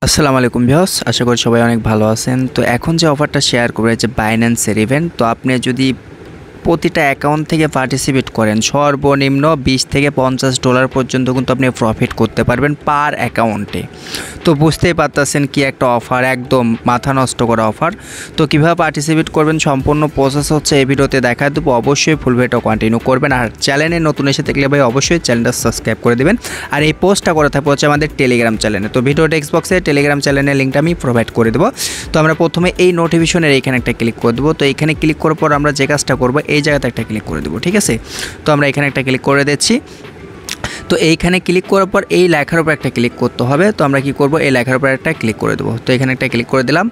আসসালামু আলাইকুম ভিউয়ার্স, আশা করি সবাই অনেক ভালো আছেন। তো এখন যে অফারটা শেয়ার করবে যে বাইন্যান্সের ইভেন্ট, তো আপনি যদি প্রতিটা অ্যাকাউন্ট থেকে পার্টিসিপেট করেন সর্বনিম্ন 20 থেকে $50 পর্যন্ত কিন্তু আপনি প্রফিট করতে পারবেন পার অ্যাকাউন্টে। তো বুঝতেই পারতেছেন কি একটা অফার, একদম মাথা নষ্ট করা অফার। তো কীভাবে পার্টিসিপেট করবেন সম্পূর্ণ প্রসেস হচ্ছে এই ভিডিওতে দেখা দেবো। অবশ্যই ফুল ভিডিওটা কন্টিনিউ করবেন, আর চ্যানেলে নতুন এসে থাকলে ভাই অবশ্যই চ্যানেলটা সাবস্ক্রাইব করে দেবেন। আর এই পোস্টটা করে থাকবো হচ্ছে আমাদের টেলিগ্রাম চ্যানেলে। তো ভিডিও টেক্সট বক্সে টেলিগ্রাম চ্যানেলের লিঙ্কটা আমি প্রোভাইড করে দেবো। তো আমরা প্রথমে এই নোটিফিকেশনের এইখানে একটা ক্লিক করে দেবো। তো এইখানে ক্লিক করার পর আমরা যে কাজটা করবো, এই জায়গাতে একটা ক্লিক করে দেবো, ঠিক আছে। তো আমরা এখানে একটা ক্লিক করে দিচ্ছি। তো এইখানে ক্লিক করার পর এই লেখার উপর একটা ক্লিক করতে হবে। তো আমরা কি করব, এই লেখার উপর একটা ক্লিক করে দেবো। তো এখানে একটা ক্লিক করে দিলাম।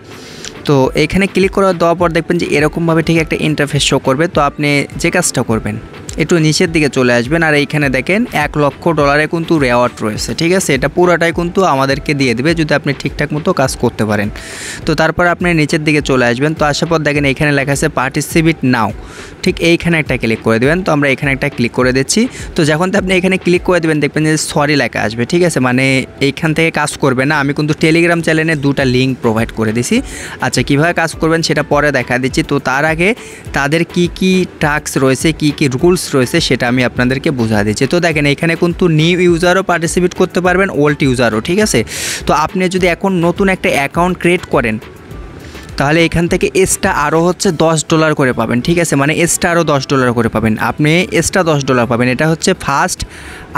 তো এইখানে ক্লিক করে দেওয়ার পর দেখবেন যে এরকমভাবে ঠিক একটা ইন্টারফেস শো করবে। তো আপনি যে কাজটা করবেন, একটু নিচের দিকে চলে আসবেন, আর এইখানে দেখেন $1,00,000 কিন্তু রেওয়ার্ড রয়েছে, ঠিক আছে। এটা পুরোটাই কিন্তু আমাদেরকে দিয়ে দেবে যদি আপনি ঠিকঠাক মতো কাজ করতে পারেন। তো তারপর আপনি নিচের দিকে চলে আসবেন। তো আসার পর দেখেন এইখানে লেখা আছে পার্টিসিপেট নাও, ঠিক এইখানে একটা ক্লিক করে দেবেন। তো আমরা এখানে একটা ক্লিক করে দিচ্ছি। তো যখন আপনি এখানে ক্লিক করে দেবেন দেখবেন যে সরি লেখা আসবে, ঠিক আছে। মানে এইখান থেকে কাজ করবে না। আমি কিন্তু টেলিগ্রাম চ্যানেলে দুটা লিঙ্ক প্রোভাইড করে দিছি। আচ্ছা, কীভাবে কাজ করবেন সেটা পরে দেখা দিচ্ছি। তো তার আগে তাদের কি টাস্ক রয়েছে, কি রুলস রয়েছে সেটা আমি আপনাদেরকে বুঝা দিচ্ছি। তো দেখেন এখানে কিন্তু নিউ ইউজারও পার্টিসিপেট করতে পারবেন, ওল্ড ইউজারও, ঠিক আছে। তো আপনি যদি এখন নতুন একটা অ্যাকাউন্ট ক্রিয়েট করেন তাহলে এখান থেকে এক্সট্রা আরও হচ্ছে $10 করে পাবেন, ঠিক আছে। মানে এক্সট্রা আরও $10 করে পাবেন, আপনি এক্সট্রা $10 পাবেন। এটা হচ্ছে ফার্স্ট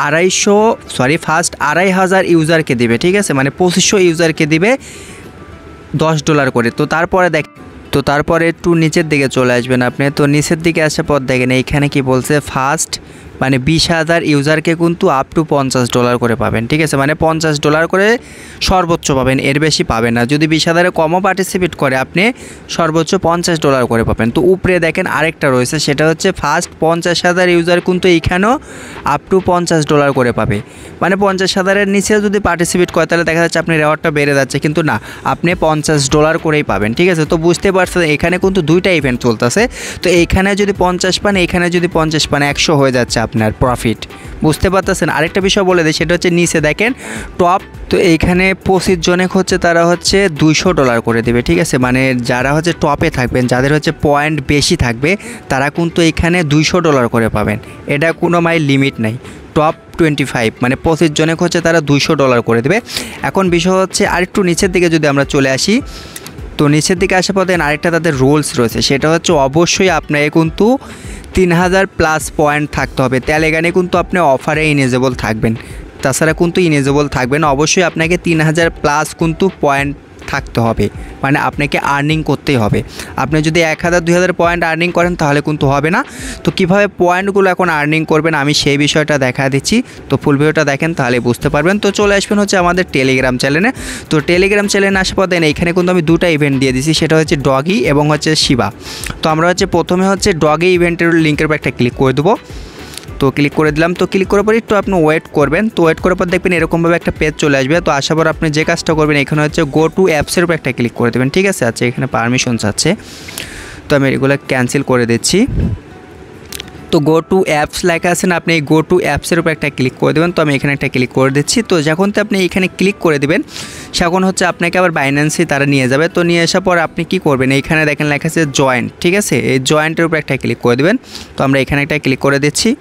2,500 ইউজারকে দিবে, ঠিক আছে। মানে 2500 ইউজারকে দিবে $10 করে। তো তারপরে একটু নিচের দিকে চলে আসবেন আপনি। তো নিচের দিকে আসার পর দেখেন এইখানে কি বলছে, ফার্স্ট মানে 20,000 ইউজারকে কিন্তু আপ টু $50 করে পাবেন, ঠিক আছে। মানে $50 করে সর্বোচ্চ পাবেন, এর বেশি পাবেন না। যদি 20,000-এর কমও পার্টিসিপেট করে আপনি সর্বোচ্চ $50 করে পাবেন। তো উপরে দেখেন আরেকটা রয়েছে, সেটা হচ্ছে ফার্স্ট 50,000 ইউজার কিন্তু এইখানেও আপ টু $50 করে পাবে। মানে 50,000-এর নিচে যদি পার্টিসিপেট করে তাহলে দেখা যাচ্ছে আপনি রেওয়ার্ডটা বেড়ে যাচ্ছে, কিন্তু না, আপনি $50 করেই পাবেন, ঠিক আছে। তো বুঝতে পারছেন এখানে কিন্তু দুইটা ইভেন্ট চলতেছে। তো এইখানে যদি 50 পান, এইখানে যদি 50 পান, 100 হয়ে যাচ্ছে আপনার প্রফিট, বুঝতে পারতেছেন। আরেকটা বিষয় বলে দেয়, সেটা হচ্ছে নিচে দেখেন টপ। তো এইখানে 25 জনে হচ্ছে তারা হচ্ছে $200 করে দেবে, ঠিক আছে। মানে যারা হচ্ছে টপে থাকবেন, যাদের হচ্ছে পয়েন্ট বেশি থাকবে, তারা কিন্তু এইখানে $200 করে পাবেন। এটা কোনো লিমিট নাই। টপ 25 মানে 25 জনে হচ্ছে তারা $200 করে দেবে। এখন বিষয় হচ্ছে আরেকটু নিচের দিকে যদি আমরা চলে আসি, তো নিচের দিকে আসার পর দেখেন আরেকটা তাদের রুলস রয়েছে, সেটা হচ্ছে অবশ্যই আপনাকে কিন্তু 3,000+ পয়েন্ট থাকতে হবে। তেলেগানে কিন্তু আপনি অফারে ইনেজেবল থাকবেন, তাছাড়া কিন্তু ইনেজেবল থাকবেন। অবশ্যই আপনাকে 3,000+ কিন্তু পয়েন্ট থাকতে হবে, মানে আপনাকে আর্নিং করতেই হবে। আপনি যদি 1,000-2,000 পয়েন্ট আর্নিং করেন তাহলে কিন্তু হবে না। তো কীভাবে পয়েন্টগুলো এখন আর্নিং করবেন আমি সেই বিষয়টা দেখা দিচ্ছি। তো ফুল ভিডিওটা দেখেন তাহলে বুঝতে পারবেন। তো চলে আসবেন হচ্ছে আমাদের টেলিগ্রাম চ্যানেলে। তো টেলিগ্রাম চ্যানেলে আসার পর দেন এইখানে কিন্তু আমি দুটা ইভেন্ট দিয়ে দিচ্ছি, সেটা হচ্ছে ডগি এবং হচ্ছে শিবা। তো আমরা হচ্ছে প্রথমে হচ্ছে ডগি ইভেন্টের লিঙ্কের উপর একটা ক্লিক করে দেবো। তো ক্লিক করে দিলাম। তো ক্লিক করার পর একটু আপনি ওয়েট করবেন। তো ওয়েট করার পর দেখবেন এরকমভাবে একটা পেজ চলে আসবে। তো আসার পর আপনি যে কাজটা করবেন, এখানে হচ্ছে গো টু অ্যাপসের উপর একটা ক্লিক করে দেবেন, ঠিক আছে। আচ্ছা, এখানে পারমিশন চাচ্ছে, তো আমি এগুলো ক্যান্সেল করে দিচ্ছি। তো গো টু অ্যাপস লেখা আছে না, আপনি এই গো টু অ্যাপসের উপর একটা ক্লিক করে দেবেন। তো আমি এখানে একটা ক্লিক করে দিচ্ছি। তো যখন তো আপনি এখানে ক্লিক করে দেবেন, তখন হচ্ছে আপনাকে আবার বাইন্যান্সে তারা নিয়ে যাবে। তো নিয়ে আসার পর আপনি কি করবেন, এইখানে দেখেন লেখা আছে জয়েন্ট, ঠিক আছে। এই জয়েন্টের উপর একটা ক্লিক করে দেবেন। তো আমরা এখানে একটা ক্লিক করে দিচ্ছি।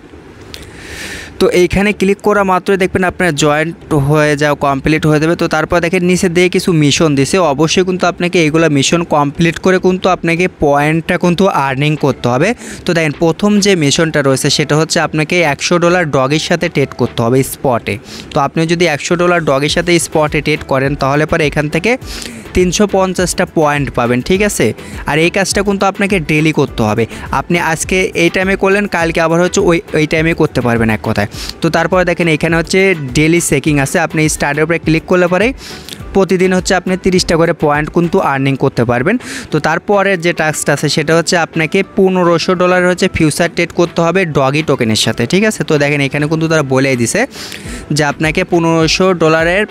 তো এইখানে ক্লিক করা মাত্রই দেখবেন আপনার জয়েন্ট হয়ে যাওয়া কমপ্লিট হয়ে যাবে। তো তারপর দেখেন নিচে দিয়ে কিছু মিশন দিছে, অবশ্যই কিন্তু আপনাকে এইগুলো মিশন কমপ্লিট করে কিন্তু আপনাকে পয়েন্টটা কিন্তু আর্নিং করতে হবে। তো দেখেন প্রথম যে মিশনটা রয়েছে সেটা হচ্ছে আপনাকে $100 ডগের সাথে ট্রেড করতে হবে স্পটে। তো আপনি যদি $100 ডগের সাথে স্পটে ট্রেড করেন তাহলে পরে এখান থেকে 350টা পয়েন্ট পাবেন, ঠিক আছে। আর এই কাজটা কিন্তু আপনাকে ডেলি করতে হবে। আপনি আজকে এই টাইমে করলেন, কালকে আবার হচ্ছে ওই টাইমে করতে পারবেন এক কথায়। তো তারপরে দেখেন এখানে হচ্ছে ডেলি চেকিং আছে, আপনি স্টার্টের উপরে ক্লিক করলে পরে প্রতিদিন হচ্ছে আপনি 30টা করে পয়েন্ট কিন্তু আর্নিং করতে পারবেন। তো তারপরে যে টাস্কটা আছে সেটা হচ্ছে আপনাকে $1,500 হচ্ছে ফিউচার ট্রেড করতে হবে ডগি টোকেনের সাথে, ঠিক আছে। তো দেখেন এখানে কিন্তু তারা বলেই দিছে যে আপনাকে $1,500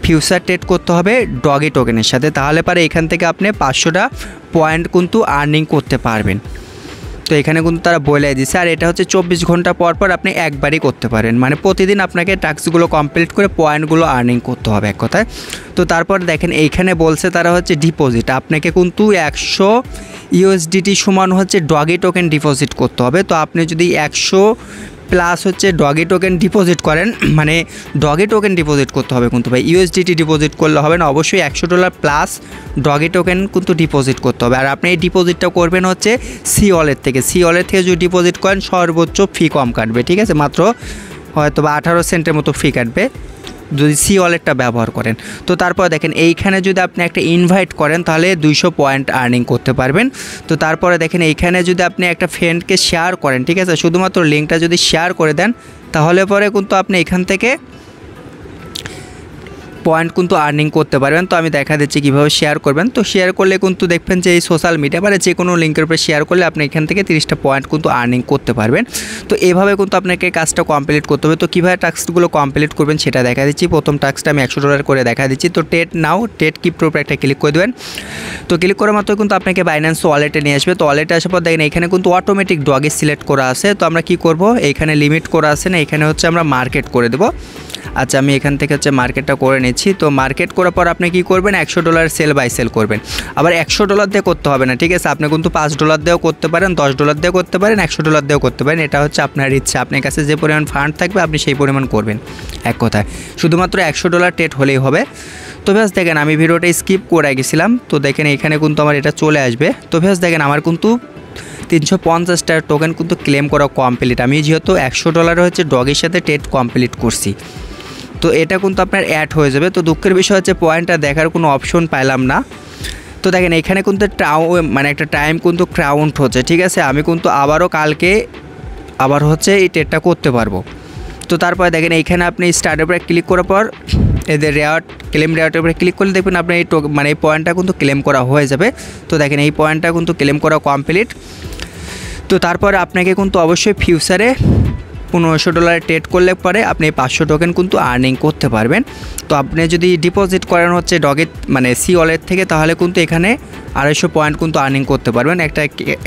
ফিউচার ট্রেড করতে হবে ডগি টোকেনের সাথে, তাহলে পরে এখান থেকে আপনি 500টা পয়েন্ট কিন্তু আর্নিং করতে পারবেন। তো এখানে কিন্তু তারা বলে দিছে। আর এটা হচ্ছে 24 ঘন্টা পর পর আপনি একবারই করতে পারেন, মানে প্রতিদিন আপনাকে টাস্কগুলো কমপ্লিট করে পয়েন্টগুলো আর্নিং করতে হবে এক কথায়। তো তারপর দেখেন এইখানে বলছে তারা হচ্ছে ডিপোজিট, আপনাকে কিন্তু 100 USDT সমান হচ্ছে ডগি টোকেন ডিপোজিট করতে হবে। তো আপনি যদি 100 প্লাস হচ্ছে ডগি টোকেন ডিপোজিট করেন, মানে ডগি টোকেন ডিপোজিট করতে হবে কিন্তু ভাই, USDT ডিপোজিট করলে হবে না, অবশ্যই $100 প্লাস ডগি টোকেন কিন্তু ডিপোজিট করতে হবে। আর আপনি এই ডিপোজিটটা করবেন হচ্ছে সি ওয়ালেট থেকে। সি ওয়ালেট থেকে যদি ডিপোজিট করেন সর্বোচ্চ ফি কম কাটবে, ঠিক আছে, মাত্র হয়তো বা 18 সেন্টের মতো ফি কাটবে যদি সি ওয়ালেটটা ব্যবহার করেন। তো তারপর দেখেন এইখানে যদি আপনি একটা ইনভাইট করেন তাহলে 200 পয়েন্ট আর্নিং করতে পারবেন। তো তারপরে দেখেন এইখানে যদি আপনি একটা ফ্রেন্ডকে শেয়ার করেন, ঠিক আছে, শুধুমাত্র লিঙ্কটা যদি শেয়ার করে দেন তাহলে পরে কিন্তু আপনি এখান থেকে পয়েন্ট কিন্তু আর্নিং করতে পারবেন। তো আমি দেখা দিচ্ছি কীভাবে শেয়ার করবেন। তো শেয়ার করলে কিন্তু দেখবেন যে এই সোশ্যাল মিডিয়া মানে যে কোনো লিঙ্কের উপরে শেয়ার করলে আপনি এখান থেকে 30টা পয়েন্ট কিন্তু আর্নিং করতে পারবেন। তো এভাবে কিন্তু আপনাকে কাজটা কমপ্লিট করতে হবে। তো কীভাবে টাস্কগুলো কমপ্লিট করবেন সেটা দেখা দিচ্ছি। প্রথম টাস্কটা আমি $100 করে দেখা দিচ্ছি। তো টেট নাও, টেট ক্রিপ্টোর উপরে একটা ক্লিক করে দেবেন। তো ক্লিক করার মাত্র কিন্তু আপনাকে বাইন্যান্স ওয়ালেটে নিয়ে আসবে। তো ওয়ালেটে আসার পর দেখেন এখানে কিন্তু অটোমেটিক ডগি সিলেক্ট করা আছে। তো আমরা কি করব, এইখানে লিমিট করা আছে না, এখানে হচ্ছে আমরা মার্কেট করে দেবো। আচ্ছা, আমি এখান থেকে হচ্ছে মার্কেটটা করে নিচ্ছি। তো মার্কেট করার পর আপনি কি করবেন, $100 সেল বাই সেল করবেন। আবার $100 দিয়ে করতে হবে না, ঠিক আছে, আপনি কিন্তু $5 দিয়েও করতে পারেন, $10 দিয়েও করতে পারেন, $100 দিয়েও করতে পারেন। এটা হচ্ছে আপনার ইচ্ছা, আপনার কাছে যে পরিমাণ ফান্ড থাকবে আপনি সেই পরিমাণ করবেন। এক কথায় শুধুমাত্র $100 টেট হলেই হবে। তো ভ্যাস দেখেন আমি ভিডিওটা স্কিপ করে গেছিলাম। তো দেখেন এখানে কিন্তু আমার এটা চলে আসবে। তো ভ্যাস দেখেন আমার কিন্তু 350টা টোকেন কিন্তু ক্লেম করা কমপ্লিট। আমি যেহেতু $100 হচ্ছে ডগের সাথে টেট কমপ্লিট করছি, তো এটা কিন্তু আপনার অ্যাড হয়ে যাবে। তো দুঃখের বিষয় হচ্ছে পয়েন্টটা দেখার কোনো অপশন পাইলাম না। তো দেখেন এখানে কিন্তু মানে একটা টাইম কিন্তু কাউন্ট হচ্ছে, ঠিক আছে, আমি কিন্তু আবারও কালকে আবার হচ্ছে এই টেটটা করতে পারবো। তো তারপরে দেখেন এইখানে আপনি স্টার্টের উপরে ক্লিক করার পর এদের রেওয়ার্ড ক্লেম রেওয়ার্ডের উপরে ক্লিক করলে দেখবেন আপনার এই মানে এই পয়েন্টটা কিন্তু ক্লেম করা হয়ে যাবে। তো দেখেন এই পয়েন্টটা কিন্তু ক্লেম করা কমপ্লিট। তো তারপরে আপনাকে কিন্তু অবশ্যই ফিউচারে $1500 টেট করলে পরে আপনি 500 টোকেন কিন্তু আর্নিং করতে পারবেন। তো আপনি যদি ডিপোজিট করেন হচ্ছে ডগেট মানে সি ওয়ালেট থেকে তাহলে কিন্তু এখানে 250 পয়েন্ট কিন্তু আর্নিং করতে পারবেন।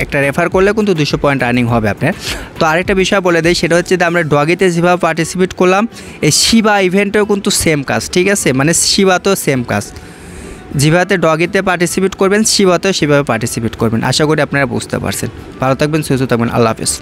একটা রেফার করলে কিন্তু 200 পয়েন্ট আর্নিং হবে আপনার। তো আরেকটা বিষয় বলে দেয়, সেটা হচ্ছে যে আমরা ডগেতে যেভাবে পার্টিসিপেট করলাম এই শিবা ইভেন্টেও কিন্তু সেম কাজ, ঠিক আছে, মানে শিবাতেও সেম কাজ, যেভাবে ডগেতে পার্টিসিপেট করবেন শিবাতেও সেভাবে পার্টিসিপেট করবেন। আশা করি আপনারা বুঝতে পারছেন। ভালো থাকবেন, সুস্থ থাকবেন, আল্লাহ হাফেজ।